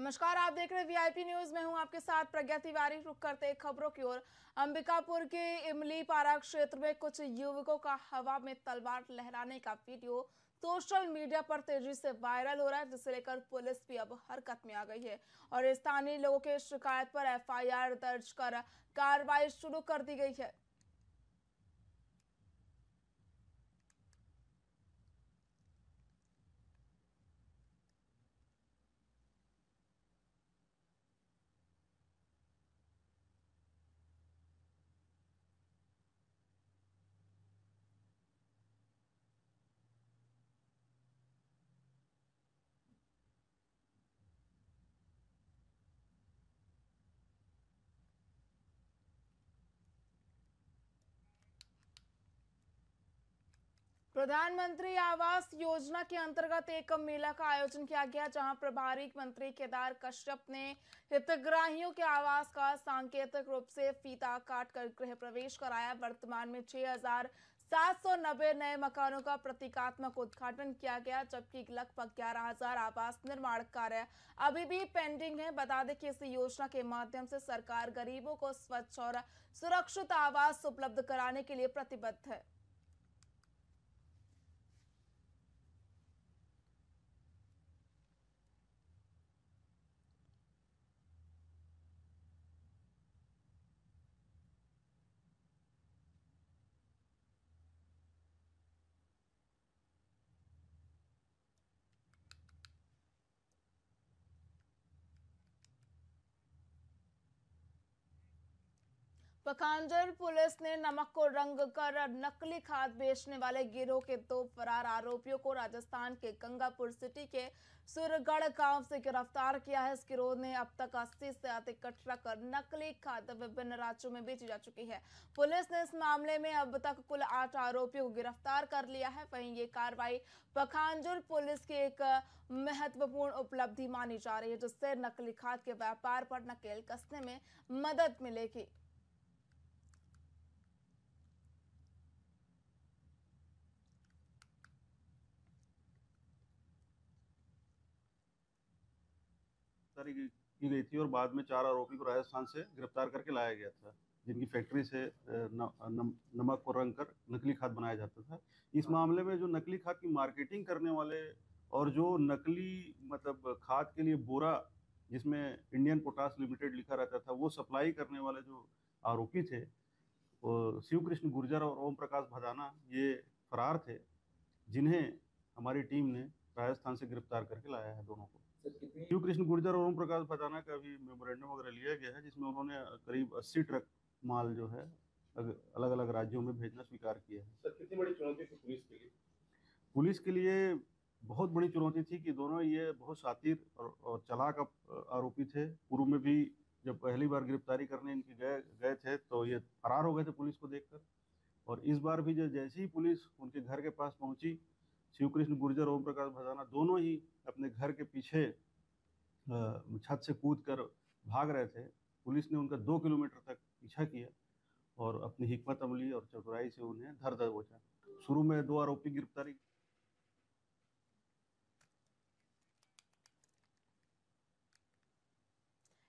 नमस्कार, आप देख रहे हैं वीआईपी न्यूज। में हूं आपके साथ प्रज्ञा तिवारी। रुक करते खबरों की ओर। अंबिकापुर के इमली पारा क्षेत्र में कुछ युवकों का हवा में तलवार लहराने का वीडियो सोशल मीडिया पर तेजी से वायरल हो रहा है, जिसे लेकर पुलिस भी अब हरकत में आ गई है और स्थानीय लोगों की शिकायत पर एफआईआर दर्ज कर कार्रवाई शुरू कर दी गई है। प्रधानमंत्री आवास योजना के अंतर्गत एक मेला का आयोजन किया गया, जहां प्रभारी मंत्री केदार कश्यप ने हितग्राहियों के आवास का सांकेतिक रूप से फीता काट कर गृह प्रवेश कराया। वर्तमान में 6,790 नए मकानों का प्रतीकात्मक उद्घाटन किया गया, जबकि लगभग 11,000 आवास निर्माण कार्य अभी भी पेंडिंग है। बता दें कि इस योजना के माध्यम से सरकार गरीबों को स्वच्छ और सुरक्षित आवास उपलब्ध कराने के लिए प्रतिबद्ध है। पखांजर पुलिस ने नमक को रंग कर नकली खाद बेचने वाले गिरोह के 2 फरार आरोपियों को राजस्थान के गंगापुर सिटी के सुरगढ़ गांव से गिरफ्तार किया है। इस गिरोह ने अब तक 80 से अधिक ट्रक नकली खाद विभिन्न राज्यों में बेची जा चुकी है। पुलिस ने इस मामले में अब तक कुल 8 आरोपियों को गिरफ्तार कर लिया है। वहीं ये कार्रवाई पखांजर पुलिस की एक महत्वपूर्ण उपलब्धि मानी जा रही है, जिससे नकली खाद के व्यापार पर नकेल कसने में मदद मिलेगी। की गई थी और बाद में 4 आरोपी को राजस्थान से गिरफ्तार करके लाया गया था, जिनकी फैक्ट्री से नमक को रंग कर नकली खाद बनाया जाता था। इस मामले में जो नकली खाद की मार्केटिंग करने वाले और जो नकली मतलब खाद के लिए बोरा जिसमें इंडियन पोटास लिमिटेड लिखा रहता था, वो सप्लाई करने वाले जो आरोपी थे, वो शिव कृष्ण गुर्जर और ओम प्रकाश भदाना, ये फरार थे, जिन्हें हमारी टीम ने राजस्थान से गिरफ्तार करके लाया है दोनों को। शिव कृष्ण गुर्जर और ओम प्रकाश भदाना का भी मेमोरेंडम वगैरह लिया गया है, जिसमें उन्होंने करीब 80 ट्रक माल जो है अलग अलग राज्यों में भेजना स्वीकार किया है। सर, कितनी बड़ी चुनौती थी पुलिस के लिए? पुलिस के लिए बहुत बड़ी चुनौती थी कि दोनों ये बहुत शातिर और चालाक आरोपी थे। पूर्व में भी जब पहली बार गिरफ्तारी करने इनके गए थे तो ये फरार हो गए थे पुलिस को देखकर, और इस बार भी जैसे ही पुलिस उनके घर के पास पहुंची, शिव कृष्ण गुर्जर ओम प्रकाश भदाना दोनों ही अपने घर के पीछे छत से कूद कर भाग रहे थे। पुलिस ने उनका 2 किलोमीटर तक पीछा किया और अपनी हिकमत अमली और चतुराई से उन्हें धर दबोचा। शुरू में 2 आरोपी गिरफ्तारी।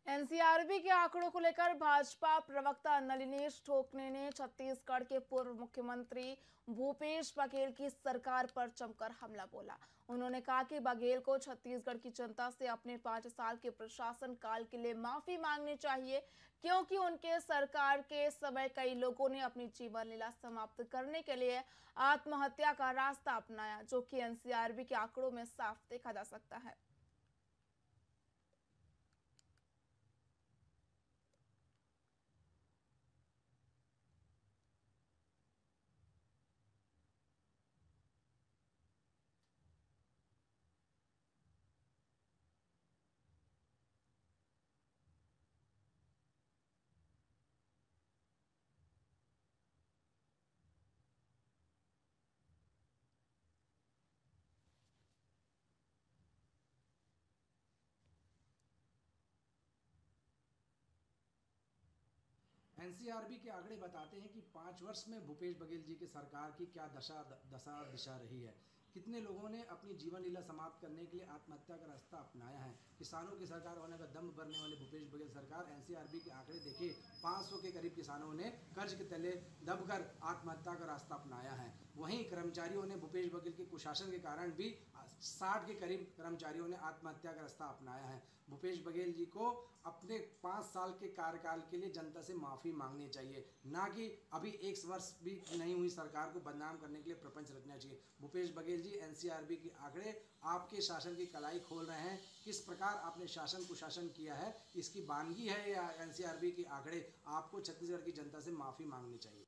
एनसीआरबी के आंकड़ों को लेकर भाजपा प्रवक्ता नलिनीश ठोकने ने छत्तीसगढ़ के पूर्व मुख्यमंत्री भूपेश बघेल की सरकार पर जमकर हमला बोला। उन्होंने कहा कि बघेल को छत्तीसगढ़ की जनता से अपने 5 साल के प्रशासन काल के लिए माफी मांगनी चाहिए, क्योंकि उनके सरकार के समय कई लोगों ने अपनी जीवन लीला समाप्त करने के लिए आत्महत्या का रास्ता अपनाया, जो कि एनसीआरबी के आंकड़ों में साफ देखा जा सकता है। एनसीआरबी के आंकड़े बताते हैं कि 5 वर्ष में भूपेश बघेल जी की सरकार की क्या दशा दिशा रही है। कितने लोगों ने अपनी जीवन लीला समाप्त करने के लिए आत्महत्या का रास्ता अपनाया है। किसानों की सरकार होने का दम भरने वाले भूपेश बघेल सरकार, एनसीआरबी के आंकड़े देखिए, 500 के करीब किसानों ने कर्ज के तले दबकर आत्महत्या का रास्ता अपनाया है। वहीं कर्मचारियों ने भूपेश बघेल के कुशासन के कारण भी 60 के करीब कर्मचारियों ने आत्महत्या का रास्ता अपनाया है। भूपेश बघेल जी को अपने 5 साल के कार्यकाल के लिए जनता से माफ़ी मांगनी चाहिए, ना कि अभी 1 वर्ष भी नहीं हुई सरकार को बदनाम करने के लिए प्रपंच रचना चाहिए। भूपेश बघेल जी, एनसीआरबी के आंकड़े आपके शासन की कलाई खोल रहे हैं। किस प्रकार आपने शासन कुशासन किया है, इसकी वानगी है या एनसीआरबी के आंकड़े? आपको छत्तीसगढ़ की जनता से माफ़ी मांगनी चाहिए।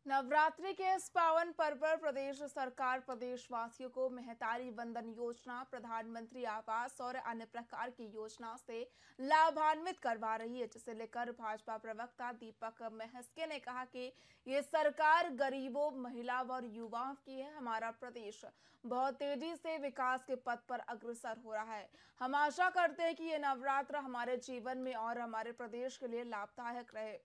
नवरात्रि के इस पावन पर्व पर प्रदेश सरकार प्रदेशवासियों को महतारी वंदन योजना, प्रधानमंत्री आवास और अन्य प्रकार की योजना से लाभान्वित करवा रही है, जिसे लेकर भाजपा प्रवक्ता दीपक महस्के ने कहा कि ये सरकार गरीबों, महिला और युवाओं की है। हमारा प्रदेश बहुत तेजी से विकास के पथ पर अग्रसर हो रहा है। हम आशा करते हैं कि ये नवरात्र हमारे जीवन में और हमारे प्रदेश के लिए लाभदायक रहे।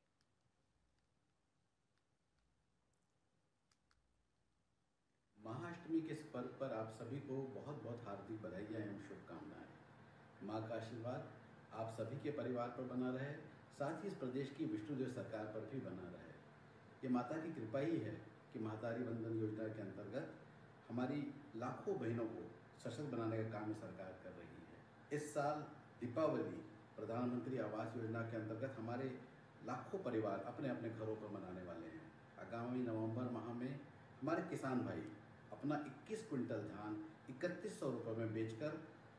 महाअष्टमी के इस पर्व पर आप सभी को बहुत बहुत हार्दिक बधाइयाँ एवं शुभकामनाएं। माँ का आशीर्वाद आप सभी के परिवार पर बना रहे, साथ ही इस प्रदेश की विष्णुदेव सरकार पर भी बना रहे। ये माता की कृपा ही है कि महतारी वंदन योजना के अंतर्गत हमारी लाखों बहनों को सशक्त बनाने का काम सरकार कर रही है। इस साल दीपावली प्रधानमंत्री आवास योजना के अंतर्गत हमारे लाखों परिवार अपने अपने घरों पर मनाने वाले हैं। आगामी नवंबर माह में हमारे किसान भाई अपना 21 क्विंटल धान 3100 रुपये में बेचकर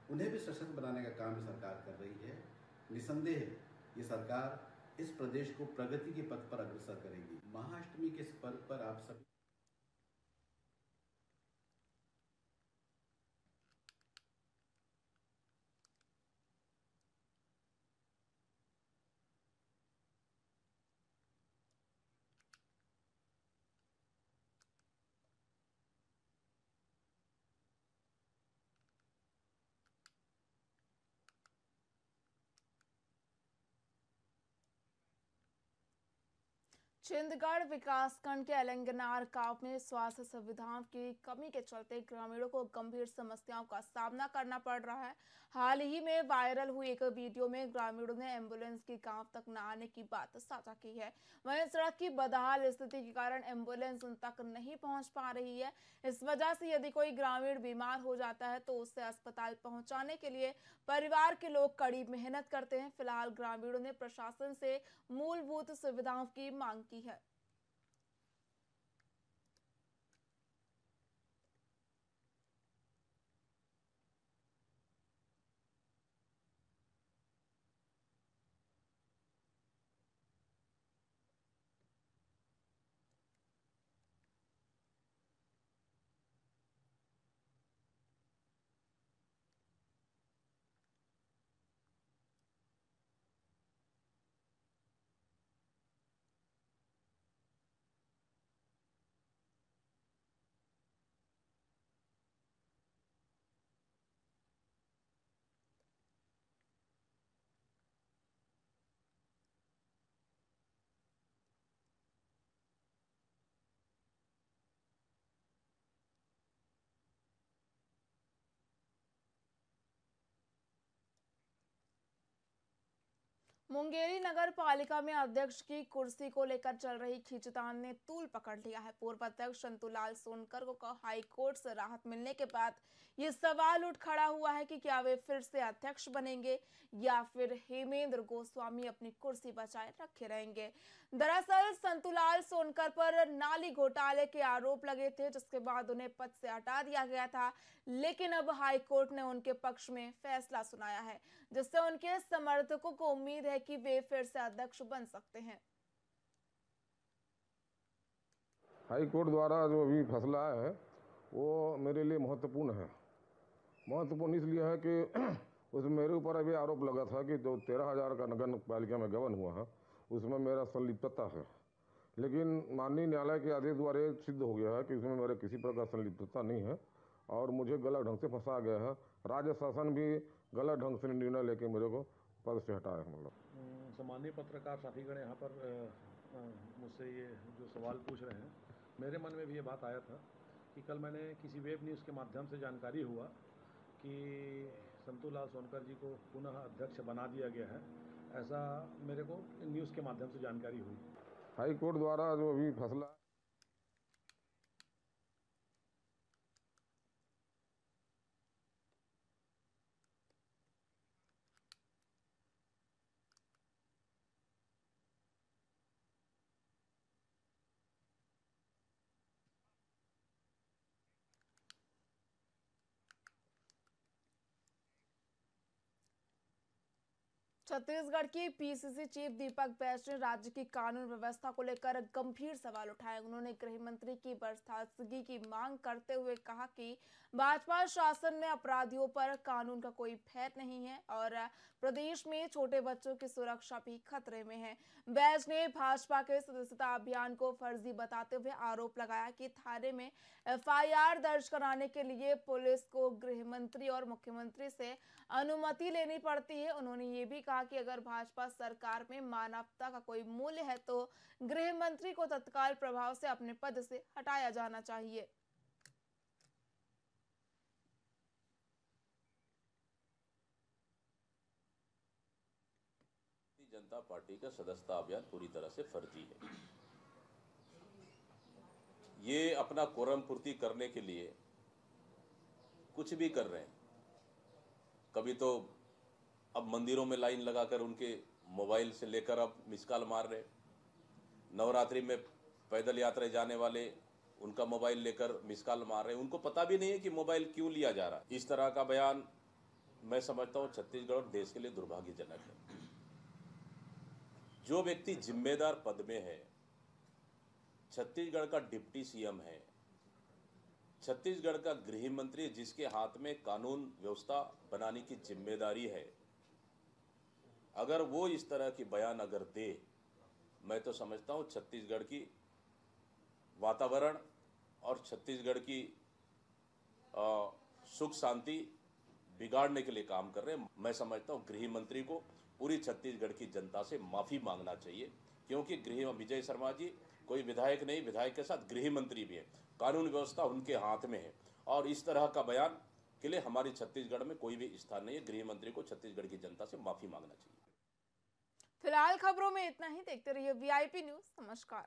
उन्हें भी सशक्त बनाने का काम सरकार कर रही है। निसंदेह ये सरकार इस प्रदेश को प्रगति के पथ पर अग्रसर करेगी। महाअष्टमी के इस पर्व पर आप सभी छिंदगढ़ विकासखंड के अलंगनार गांव में स्वास्थ्य सुविधाओं की कमी के चलते ग्रामीणों को गंभीर समस्याओं का सामना करना पड़ रहा है। हाल ही में वायरल हुई एक वीडियो में ग्रामीणों ने एम्बुलेंस की गांव तक न आने की बात साझा की है। वहीं सड़क की बदहाल स्थिति के कारण एम्बुलेंस उन तक नहीं पहुंच पा रही है। इस वजह से यदि कोई ग्रामीण बीमार हो जाता है तो उसे अस्पताल पहुंचाने के लिए परिवार के लोग कड़ी मेहनत करते हैं। फिलहाल ग्रामीणों ने प्रशासन से मूलभूत सुविधाओं की मांग की है। मुंगेरी नगर पालिका में अध्यक्ष की कुर्सी को लेकर चल रही खींचतान ने तूल पकड़ लिया है। पूर्व अध्यक्ष संतूलाल सोनकर को हाई कोर्ट से राहत मिलने के बाद ये सवाल उठ खड़ा हुआ है कि क्या वे फिर से अध्यक्ष बनेंगे या फिर हेमेंद्र गोस्वामी अपनी कुर्सी बचाए रखे रहेंगे। दरअसल संतूलाल सोनकर पर नाली घोटाले के आरोप लगे थे, जिसके बाद उन्हें पद से हटा दिया गया था, लेकिन अब हाई कोर्ट ने उनके पक्ष में फैसला सुनाया है, जिससे उनके समर्थकों को उम्मीद है कि वे फिर से अध्यक्ष बन सकते हैं। हाई कोर्ट द्वारा जो अभी फैसला आया है वो मेरे लिए महत्वपूर्ण है। महत्वपूर्ण इसलिए है कि उसमें मेरे ऊपर अभी आरोप लगा था कि जो 13,000 का नगर पालिका में गबन हुआ है उसमें मेरा संलिप्तता है, लेकिन माननीय न्यायालय के आदेश द्वारा सिद्ध हो गया है कि उसमें मेरे किसी प्रकार संलिप्तता नहीं है और मुझे गलत ढंग से फंसा गया है। राज्य शासन भी गलत ढंग से निर्णय लेके मेरे को पद से हटाया है। मतलब सामान्य पत्रकार साथीगण यहाँ पर मुझसे ये जो सवाल पूछ रहे हैं, मेरे मन में भी ये बात आया था कि कल मैंने किसी वेब न्यूज़ के माध्यम से जानकारी हुआ कि संतूलाल सोनकर जी को पुनः अध्यक्ष बना दिया गया है। ऐसा मेरे को न्यूज़ के माध्यम से जानकारी हुई। हाई कोर्ट द्वारा जो अभी फैसला छत्तीसगढ़ की पीसीसी चीफ दीपक बैज ने राज्य की कानून व्यवस्था को लेकर गंभीर सवाल उठाए। उन्होंने गृह मंत्री की बर्खास्तगी की मांग करते हुए कहा कि भाजपा शासन में अपराधियों पर कानून का कोई भय नहीं है और प्रदेश में छोटे बच्चों की सुरक्षा भी खतरे में है। बैज ने भाजपा के सदस्यता अभियान को फर्जी बताते हुए आरोप लगाया कि थाने में एफआईआर दर्ज कराने के लिए पुलिस को गृह मंत्री और मुख्यमंत्री से अनुमति लेनी पड़ती है। उन्होंने ये भी कहा कि अगर भाजपा सरकार में मानवता का कोई मूल्य है तो गृह मंत्री को तत्काल प्रभाव से अपने पद से हटाया जाना चाहिए। जनता पार्टी का सदस्यता अभियान पूरी तरह से फर्जी है। ये अपना कोरम पूर्ति करने के लिए कुछ भी कर रहे हैं। कभी तो अब मंदिरों में लाइन लगाकर उनके मोबाइल से लेकर अब मिस कॉल मार रहे। नवरात्रि में पैदल यात्रा जाने वाले उनका मोबाइल लेकर मिस कॉल मार रहे। उनको पता भी नहीं है कि मोबाइल क्यों लिया जा रहा है। इस तरह का बयान मैं समझता हूं छत्तीसगढ़ और देश के लिए दुर्भाग्यजनक है। जो व्यक्ति जिम्मेदार पद में है, छत्तीसगढ़ का डिप्टी सीएम है, छत्तीसगढ़ का गृह मंत्री जिसके हाथ में कानून व्यवस्था बनाने की जिम्मेदारी है, अगर वो इस तरह की बयान अगर दे, मैं तो समझता हूं छत्तीसगढ़ की वातावरण और छत्तीसगढ़ की सुख शांति बिगाड़ने के लिए काम कर रहे हैं। मैं समझता हूं गृह मंत्री को पूरी छत्तीसगढ़ की जनता से माफी मांगना चाहिए, क्योंकि गृह विजय शर्मा जी कोई विधायक नहीं, विधायक के साथ गृह मंत्री भी है। कानून व्यवस्था उनके हाथ में है और इस तरह का बयान के लिए हमारी छत्तीसगढ़ में कोई भी स्थान नहीं है। गृह मंत्री को छत्तीसगढ़ की जनता से माफी मांगना चाहिए। फिलहाल खबरों में इतना ही। देखते रहिए वीआईपी न्यूज। नमस्कार।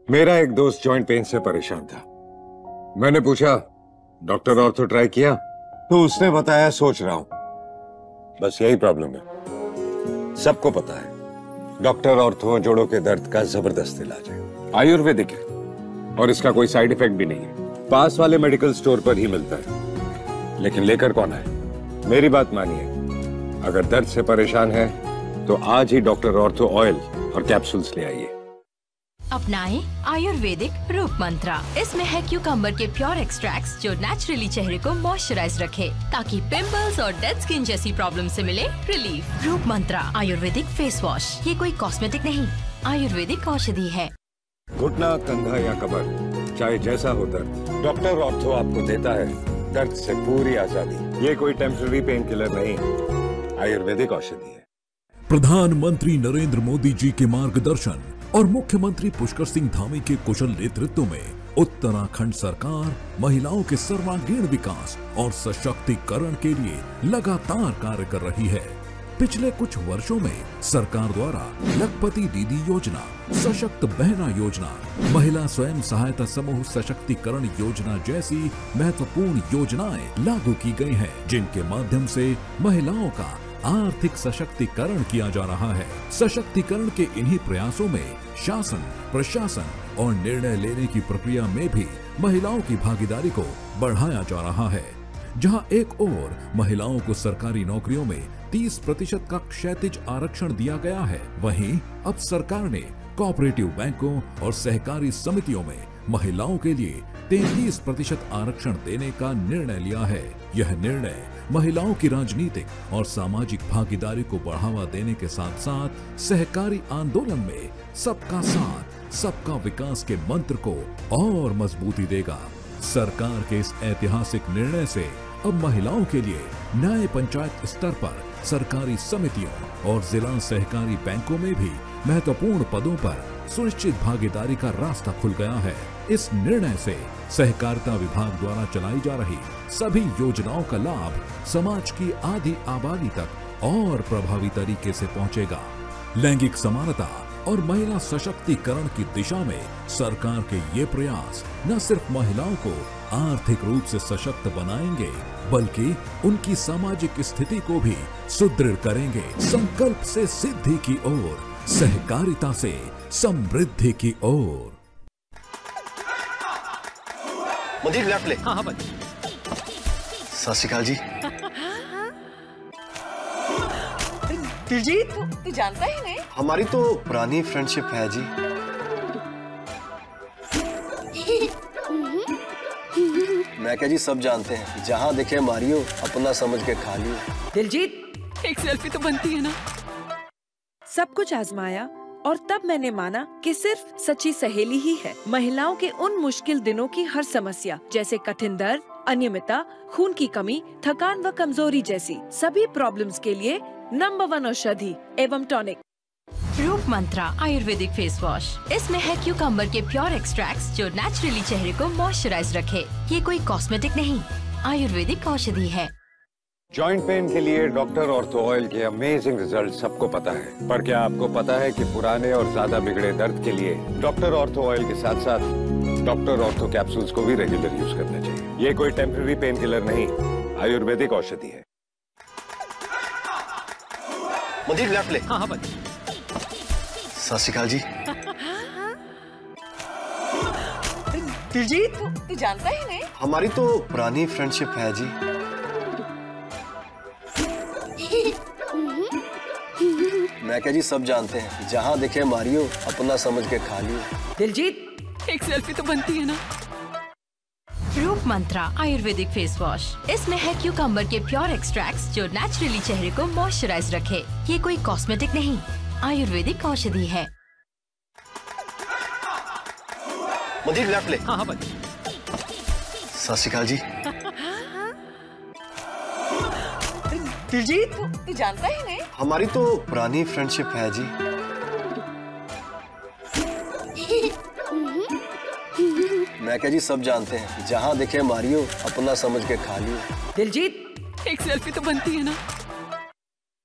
मेरा एक दोस्त जॉइंट पेन से परेशान था। मैंने पूछा डॉक्टर ऑर्थो ट्राई किया, तो उसने बताया सोच रहा हूं। बस यही प्रॉब्लम है। सबको पता है डॉक्टर ऑर्थो जोड़ों के दर्द का जबरदस्त इलाज है, आयुर्वेदिक है और इसका कोई साइड इफेक्ट भी नहीं है। पास वाले मेडिकल स्टोर पर ही मिलता है। लेकिन लेकर कौन है? मेरी बात मानिए, अगर दर्द से परेशान है तो आज ही डॉक्टर ऑर्थो ऑयल और कैप्सूल्स ले आइए। अपनाएं आयुर्वेदिक रूप मंत्रा। इसमें है क्यूकम्बर के प्योर एक्सट्रैक्ट्स जो नेचुरली चेहरे को मॉइस्चराइज रखे, ताकि पिंपल्स और डेड स्किन जैसी प्रॉब्लम से मिले रिलीफ। रूप मंत्रा आयुर्वेदिक फेस वॉश, ये कोई कॉस्मेटिक नहीं, आयुर्वेदिक औषधि है। घुटना, कंधा या कमर, चाहे जैसा हो दर्द, डॉक्टर ऑर्थो आपको देता है दर्द से पूरी आजादी। ये कोई टेम्पररी पेन किलर नहीं, आयुर्वेदिक औषधि है। प्रधानमंत्री नरेंद्र मोदी जी के मार्गदर्शन और मुख्यमंत्री पुष्कर सिंह धामी के कुशल नेतृत्व में उत्तराखंड सरकार महिलाओं के सर्वांगीण विकास और सशक्तिकरण के लिए लगातार कार्य कर रही है। पिछले कुछ वर्षों में सरकार द्वारा लखपति दीदी योजना, सशक्त बहना योजना, महिला स्वयं सहायता समूह सशक्तिकरण योजना जैसी महत्वपूर्ण योजनाएं लागू की गई हैं, जिनके माध्यम से महिलाओं का आर्थिक सशक्तिकरण किया जा रहा है। सशक्तिकरण के इन्हीं प्रयासों में शासन, प्रशासन और निर्णय लेने की प्रक्रिया में भी महिलाओं की भागीदारी को बढ़ाया जा रहा है। जहां एक ओर महिलाओं को सरकारी नौकरियों में 30% का क्षैतिज आरक्षण दिया गया है, वहीं अब सरकार ने कोऑपरेटिव बैंकों और सहकारी समितियों में महिलाओं के लिए 33% आरक्षण देने का निर्णय लिया है। यह निर्णय महिलाओं की राजनीतिक और सामाजिक भागीदारी को बढ़ावा देने के साथ साथ सहकारी आंदोलन में सबका साथ, सबका विकास के मंत्र को और मजबूती देगा। सरकार के इस ऐतिहासिक निर्णय से अब महिलाओं के लिए न्याय पंचायत स्तर पर सरकारी समितियों और जिला सहकारी बैंकों में भी महत्वपूर्ण पदों पर सुनिश्चित भागीदारी का रास्ता खुल गया है। इस निर्णय से सहकारिता विभाग द्वारा चलाई जा रही सभी योजनाओं का लाभ समाज की आधी आबादी तक और प्रभावी तरीके से पहुंचेगा। लैंगिक समानता और महिला सशक्तिकरण की दिशा में सरकार के ये प्रयास न सिर्फ महिलाओं को आर्थिक रूप से सशक्त बनाएंगे, बल्कि उनकी सामाजिक स्थिति को भी सुदृढ़ करेंगे। संकल्प से सिद्धि की ओर, सहकारिता से समृद्धि की ओर। मुझे लेफ्ट ले। हाँ भाई। सत श्री अकाल जी। दिलजीत, तू जानता ही नहीं? हमारी तो पुरानी फ्रेंडशिप है जी। मैं क्या जी, सब जानते हैं, जहाँ देखे मारियो, अपना समझ के खा लियो। दिलजीत, एक सेल्फी तो बनती है ना? सब कुछ आजमाया और तब मैंने माना कि सिर्फ सच्ची सहेली ही है महिलाओं के उन मुश्किल दिनों की हर समस्या, जैसे कठिन दर्द, अनियमितता, खून की कमी, थकान व कमजोरी जैसी सभी प्रॉब्लम्स के लिए नंबर 1 औषधि एवं टॉनिक। रूप मंत्रा आयुर्वेदिक फेस वॉश। इसमें है क्यूकम्बर के प्योर एक्सट्रैक्ट्स जो नेचुरली चेहरे को मॉइस्चराइज रखे। ये कोई कॉस्मेटिक नहीं, आयुर्वेदिक औषधि है। जॉइंट पेन के लिए डॉक्टर ऑर्थो ऑयल के अमेजिंग रिजल्ट सबको पता है, पर क्या आपको पता है कि पुराने और ज्यादा बिगड़े दर्द के लिए डॉक्टर ऑर्थो ऑयल के साथ साथ डॉक्टर ऑर्थो कैप्सूल्स को भी रेगुलर यूज करना चाहिए। ये कोई टेम्पररी पेन किलर नहीं, आयुर्वेदिक औषधि है। मुझे लेफ्ट ले। हाँ भाई। सत श्री अकाल जी। दिलजीत, तू जानता ही नहीं? हमारी तो पुरानी फ्रेंडशिप है जी। मैं क्या जी, सब जानते हैं, जहाँ देखे मारियो, अपना समझ के खा लियो। दिलजीत, एक सेल्फी तो बनती है ना? रूप मंत्रा आयुर्वेदिक फेस वॉश। इसमें है क्यूकम्बर के प्योर एक्सट्रैक्ट्स जो नेचुरली चेहरे को मॉइस्चराइज रखे। ये कोई कॉस्मेटिक नहीं, आयुर्वेदिक औषधि है। मुझे लेफ्ट ले। हाँ भाई। सत श्री अकाल जी। दिलजीत, तू जानता ही नहीं? हमारी तो पुरानी फ्रेंडशिप है जी। मैं क्या जी, सब जानते हैं, जहाँ देखे मारियो, अपना समझ के खा लियो। दिलजीत, एक सेल्फी तो बनती है ना?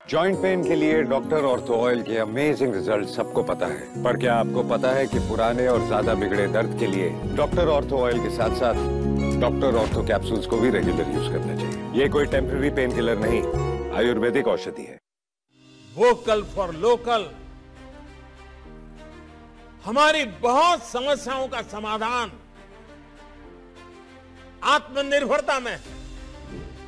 जॉइंट पेन के लिए डॉक्टर ऑर्थो ऑयल के अमेजिंग रिजल्ट सबको पता है, पर क्या आपको पता है कि पुराने और ज्यादा बिगड़े दर्द के लिए डॉक्टर ऑर्थो ऑयल के साथ साथ डॉक्टर ऑर्थो कैप्सूल्स को भी रेगुलर यूज करना चाहिए। ये कोई टेम्पररी पेन किलर नहीं, आयुर्वेदिक औषधि है। वोकल फॉर लोकल हमारी बहुत समस्याओं का समाधान आत्मनिर्भरता में।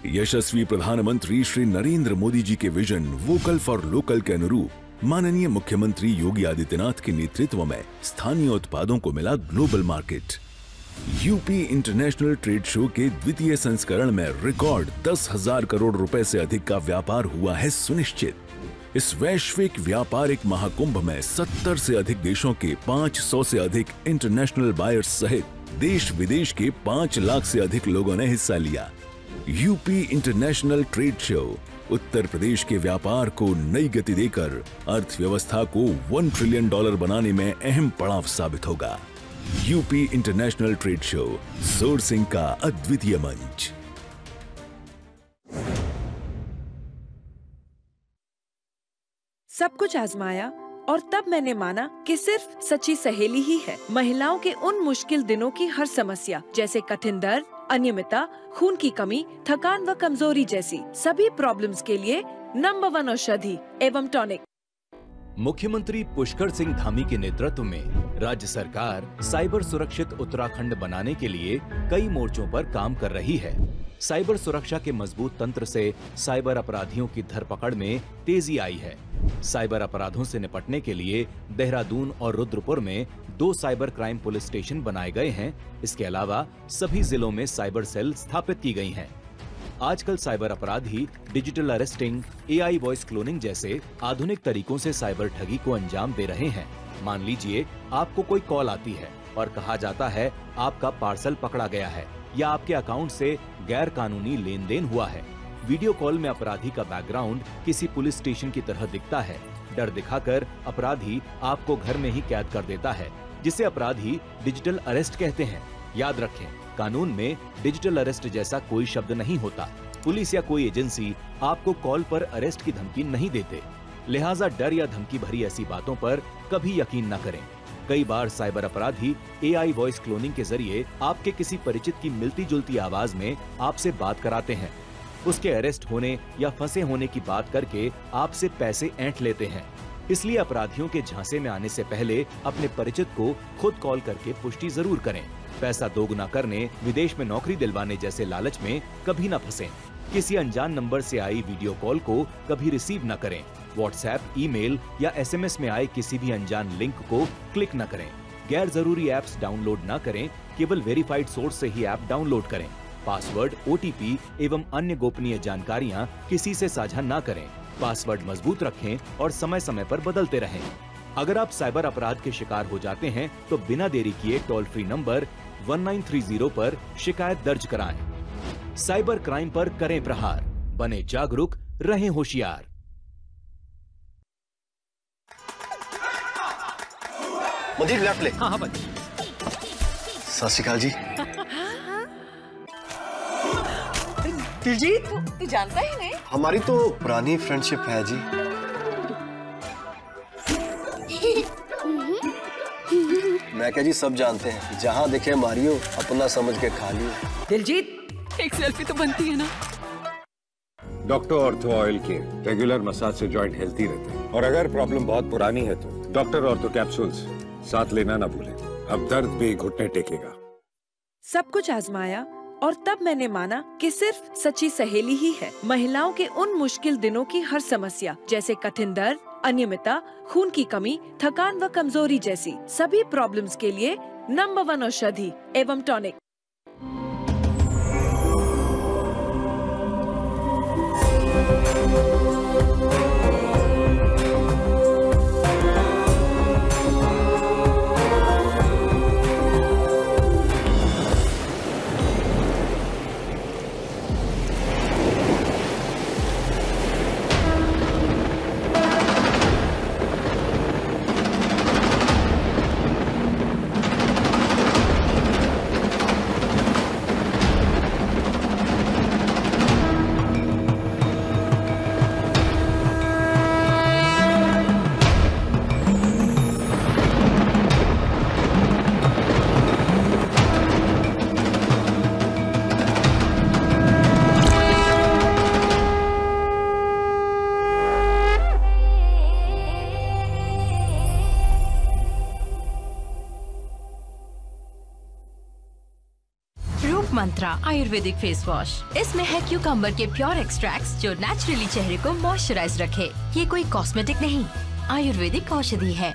यशस्वी प्रधानमंत्री श्री नरेंद्र मोदी जी के विजन वोकल फॉर लोकल के अनुरूप माननीय मुख्यमंत्री योगी आदित्यनाथ के नेतृत्व में स्थानीय उत्पादों को मिला global market. UP international trade show के द्वितीय संस्करण में रिकॉर्ड 10,000 करोड़ रुपए से अधिक का व्यापार हुआ है सुनिश्चित। इस वैश्विक व्यापारिक महाकुंभ में 70 से अधिक देशों के 500 से अधिक इंटरनेशनल बायर्स सहित देश विदेश के 5 लाख से अधिक लोगों ने हिस्सा लिया। UP international trade show Uttar Pradesh के व्यापार को नई गति देकर अर्थव्यवस्था को $1 ट्रिलियन बनाने में अहम पड़ाव साबित होगा। UP international trade show, sourcing का अद्वितीय मंच। सब कुछ आजमाया और तब मैंने माना कि सिर्फ सच्ची सहेली ही है महिलाओं के उन मुश्किल दिनों की हर समस्या, जैसे कठिन दर्द, अनियमितता, खून की कमी, थकान व कमजोरी जैसी सभी प्रॉब्लम्स के लिए नंबर 1 औषधि एवं टॉनिक। मुख्यमंत्री पुष्कर सिंह धामी के नेतृत्व में राज्य सरकार साइबर सुरक्षित उत्तराखंड बनाने के लिए कई मोर्चों पर काम कर रही है। साइबर सुरक्षा के मजबूत तंत्र से साइबर अपराधियों की धरपकड़ में तेजी आई है। साइबर अपराधों से निपटने के लिए देहरादून और रुद्रपुर में 2 साइबर क्राइम पुलिस स्टेशन बनाए गए हैं। इसके अलावा सभी जिलों में साइबर सेल स्थापित की गई हैं। आजकल साइबर अपराधी digital arresting, AI voice cloning जैसे आधुनिक तरीकों से साइबर ठगी को अंजाम दे रहे हैं। मान लीजिए आपको कोई कॉल आती है और कहा जाता है आपका पार्सल पकड़ा गया है या आपके अकाउंट से गैर कानूनी लेन देन हुआ है। वीडियो कॉल में अपराधी का बैकग्राउंड किसी पुलिस स्टेशन की तरह दिखता है। डर दिखाकर अपराधी आपको घर में ही कैद कर देता है, जिसे अपराधी डिजिटल अरेस्ट कहते हैं। याद रखें, कानून में डिजिटल अरेस्ट जैसा कोई शब्द नहीं होता। पुलिस या कोई एजेंसी आपको कॉल पर अरेस्ट की धमकी नहीं देते, लिहाजा डर या धमकी भरी ऐसी बातों पर कभी यकीन न करें। कई बार साइबर अपराधी AI वॉइस क्लोनिंग के जरिए आपके किसी परिचित की मिलती जुलती आवाज में आपसे बात कराते हैं। उसके अरेस्ट होने या फंसे होने की बात करके आपसे पैसे ऐंठ लेते हैं। इसलिए अपराधियों के झांसे में आने से पहले अपने परिचित को खुद कॉल करके पुष्टि जरूर करें। पैसा दोगुना करने, विदेश में नौकरी दिलवाने जैसे लालच में कभी न फंसें। किसी अनजान नंबर से आई वीडियो कॉल को कभी रिसीव न करें। व्हाट्सएप, ईमेल या SMS में आए किसी भी अनजान लिंक को क्लिक न करें। गैर जरूरी ऐप्स डाउनलोड न करें, केवल वेरीफाइड सोर्स से ही ऐप डाउनलोड करें। पासवर्ड, OTP एवं अन्य गोपनीय जानकारियां किसी से साझा न करें। पासवर्ड मजबूत रखें और समय समय पर बदलते रहें। अगर आप साइबर अपराध के शिकार हो जाते हैं तो बिना देरी किए टोल फ्री नंबर 1930 पर शिकायत दर्ज कराएं। साइबर क्राइम पर करें प्रहार, बने जागरूक, रहें होशियार। मदीर लेफ्ट ले। हाँ भाई। सत श्री अकाल जी। दिलजीत, तू जानता ही नहीं? हमारी तो पुरानी फ्रेंडशिप है जी। मैं क्या जी, सब जानते हैं, जहाँ देखे मारियो, अपना समझ के खा लियो। दिलजीत, एक सेल्फी तो बनती है ना? डॉक्टर ऑर्थो ऑयल के रेगुलर मसाज से जॉइंट हेल्थी रहते हैं। और अगर प्रॉब्लम बहुत पुरानी है तो डॉक्टर ऑर्थो कैप्सूल्स साथ लेना ना भूलें। अब दर्द भी घुटने टेकेगा। सब कुछ आजमाया और तब मैंने माना कि सिर्फ सच्ची सहेली ही है महिलाओं के उन मुश्किल दिनों की हर समस्या, जैसे कठिन दर्द, अनियमितता, खून की कमी, थकान व कमजोरी जैसी सभी प्रॉब्लम्स के लिए नंबर 1 औषधि एवं टॉनिक। मंत्रा आयुर्वेदिक फेस वॉश। इसमें है क्यूकम्बर के प्योर एक्सट्रैक्ट्स जो नेचुरली चेहरे को मॉइस्चराइज रखे। ये कोई कॉस्मेटिक नहीं, आयुर्वेदिक औषधि है।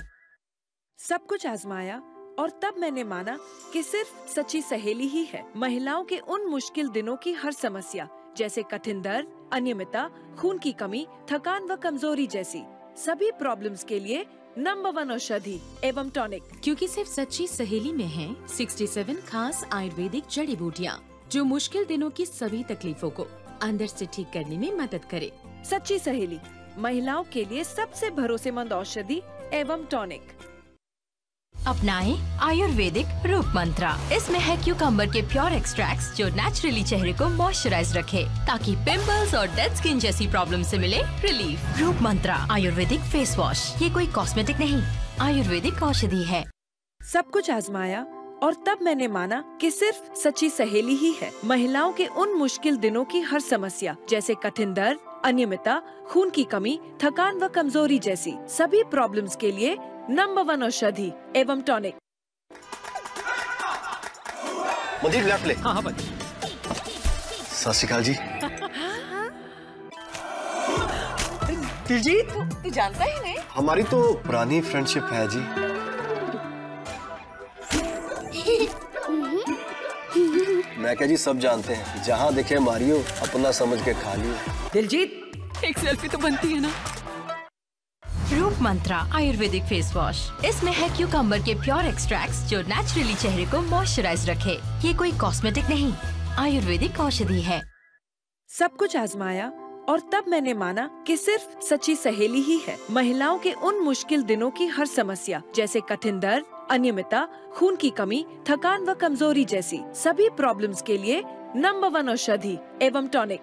सब कुछ आजमाया और तब मैंने माना कि सिर्फ सच्ची सहेली ही है महिलाओं के उन मुश्किल दिनों की हर समस्या, जैसे कठिन दर्द, अनियमितता, खून की कमी, थकान व कमजोरी जैसी सभी प्रॉब्लम्स के लिए नंबर 1 औषधि एवं टॉनिक। क्योंकि सिर्फ सच्ची सहेली में है 67 खास आयुर्वेदिक जड़ी बूटियाँ। जो मुश्किल दिनों की सभी तकलीफों को अंदर से ठीक करने में मदद करे। सच्ची सहेली, महिलाओं के लिए सबसे भरोसेमंद औषधि एवं टॉनिक। अपनाएं आयुर्वेदिक रूप मंत्रा। इसमें है क्यूकम्बर के प्योर एक्सट्रैक्ट्स जो नेचुरली चेहरे को मॉइस्चराइज रखे, ताकि पिंपल्स और डेड स्किन जैसी प्रॉब्लम से मिले रिलीफ। रूप मंत्रा आयुर्वेदिक फेस वॉश, ये कोई कॉस्मेटिक नहीं, आयुर्वेदिक औषधि है। सब कुछ आजमाया और तब मैंने माना कि सिर्फ सच्ची सहेली ही है महिलाओं के उन मुश्किल दिनों की हर समस्या, जैसे कठिन दर्द, अनियमितता, खून की कमी, थकान व कमजोरी जैसी सभी प्रॉब्लम्स के लिए नंबर 1 औषधि एवं टॉनिक। मंदिर लेफ्ट ले। हाँ भाई। सत श्री अकाल जी। दिलजीत, तू जानता ही नहीं? हमारी तो पुरानी फ्रेंडशिप है जी। मैं क्या जी, सब जानते हैं, जहाँ देखे मारियो, अपना समझ के खा लियो। दिलजीत, एक सेल्फी तो बनती है ना? रूप मंत्रा आयुर्वेदिक फेस वॉश। इसमें है क्यूकम्बर के प्योर एक्सट्रैक्ट्स जो नेचुरली चेहरे को मॉइस्चराइज रखे, ये कोई कॉस्मेटिक नहीं, आयुर्वेदिक औषधि है। सब कुछ आजमाया और तब मैंने माना कि सिर्फ सच्ची सहेली ही है महिलाओं के उन मुश्किल दिनों की हर समस्या, जैसे कठिन दर्द, अनियमितता, खून की कमी, थकान व कमजोरी जैसी सभी प्रॉब्लम्स के लिए नंबर 1 औषधि एवं tonic.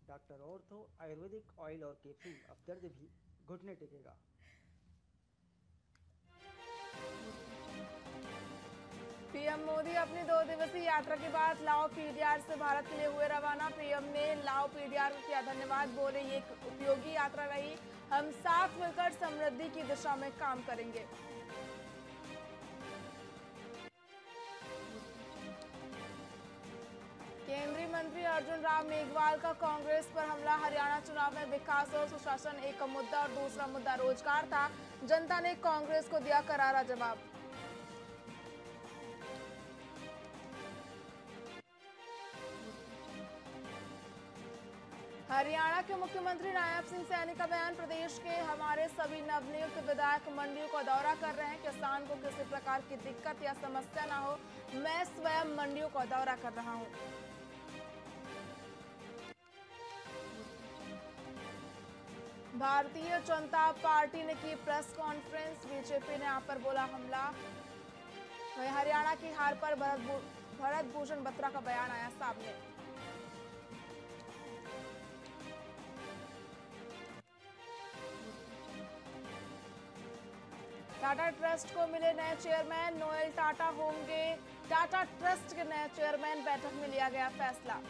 Doctor ortho Ayurvedic oil और कैप्सूल, अब दर्द भी घुटने टेकेगा। पीएम मोदी अपनी 2 दिवसीय यात्रा के बाद लाओ पीडीआर से भारत के लिए हुए रवाना। पीएम ने लाओ पीडीआर को किया धन्यवाद, बोले ये एक उपयोगी यात्रा रही, हम साथ मिलकर समृद्धि की दिशा में काम करेंगे। केंद्रीय मंत्री अर्जुन राम मेघवाल का कांग्रेस पर हमला। हरियाणा चुनाव में विकास और सुशासन एक मुद्दा और दूसरा मुद्दा रोजगार था, जनता ने कांग्रेस को दिया करारा जवाब। हरियाणा के मुख्यमंत्री नायब सिंह सैनी का बयान, प्रदेश के हमारे सभी नवनियुक्त विधायक मंडियों का दौरा कर रहे हैं, किसान को किसी प्रकार की दिक्कत या समस्या ना हो, मैं स्वयं मंडियों का दौरा कर रहा हूं। भारतीय जनता पार्टी ने की प्रेस कॉन्फ्रेंस, बीजेपी ने आप पर बोला हमला। वहीं हरियाणा की हार पर भरत भूषण बत्रा का बयान आया सामने। टाटा ट्रस्ट को मिले नए चेयरमैन, नोएल टाटा होंगे टाटा ट्रस्ट के नए चेयरमैन, बैठक में लिया गया फैसला।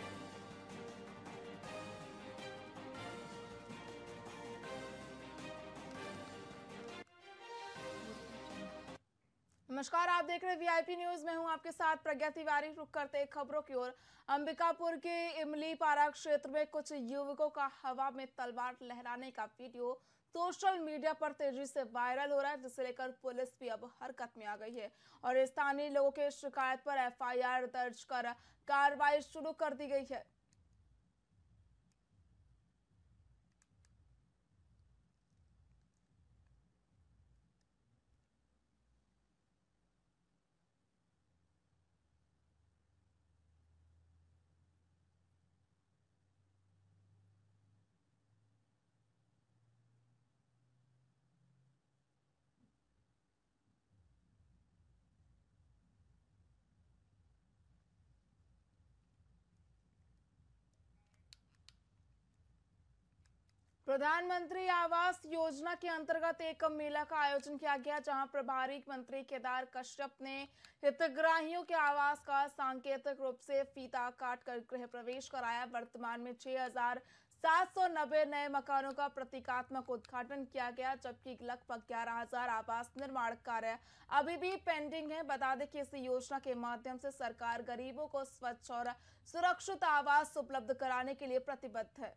नमस्कार, आप देख रहे हैं वीआईपी न्यूज, मैं हूं आपके साथ प्रज्ञा तिवारी। रुक करते हैं खबरों की ओर। अंबिकापुर के इमली पारा क्षेत्र में कुछ युवकों का हवा में तलवार लहराने का वीडियो सोशल मीडिया पर तेजी से वायरल हो रहा है, जिसे लेकर पुलिस भी अब हरकत में आ गई है और स्थानीय लोगों के शिकायत पर एफआईआर दर्ज कर कार्रवाई शुरू कर दी गई है। प्रधानमंत्री आवास योजना के अंतर्गत एक मेला का आयोजन किया गया, जहां प्रभारी मंत्री केदार कश्यप ने हितग्राहियों के आवास का सांकेतिक रूप से फीता काटकर गृह प्रवेश कराया। वर्तमान में 6,790 नए मकानों का प्रतीकात्मक उद्घाटन किया गया, जबकि लगभग 11,000 आवास निर्माण कार्य अभी भी पेंडिंग है। बता दें कि इस योजना के माध्यम से सरकार गरीबों को स्वच्छ और सुरक्षित आवास उपलब्ध कराने के लिए प्रतिबद्ध है।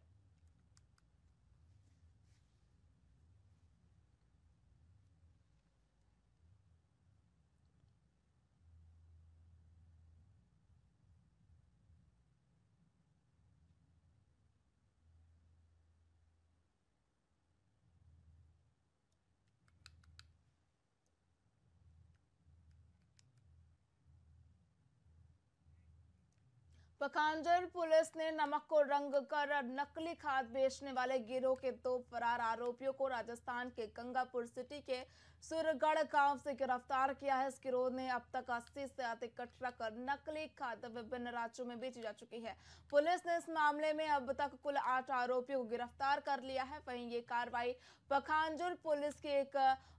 पखांजर पुलिस ने नमक को रंग कर नकली खाद बेचने वाले गिरोह के 2 फरार आरोपियों को राजस्थान के गंगापुर सिटी के सुरगढ़ गांव से गिरफ्तार किया है। इस गिरोह ने अब तक 80 से अधिक ट्रक नकली खाद विभिन्न राज्यों में बेची जा चुकी है। पुलिस ने इस मामले में अब तक कुल 8 आरोपियों को गिरफ्तार कर लिया है। वहीं ये कार्रवाई पखांजर पुलिस की एक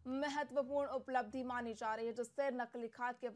महत्वपूर्ण उपलब्धि मानी जा रही है, जिससे नकली खाद के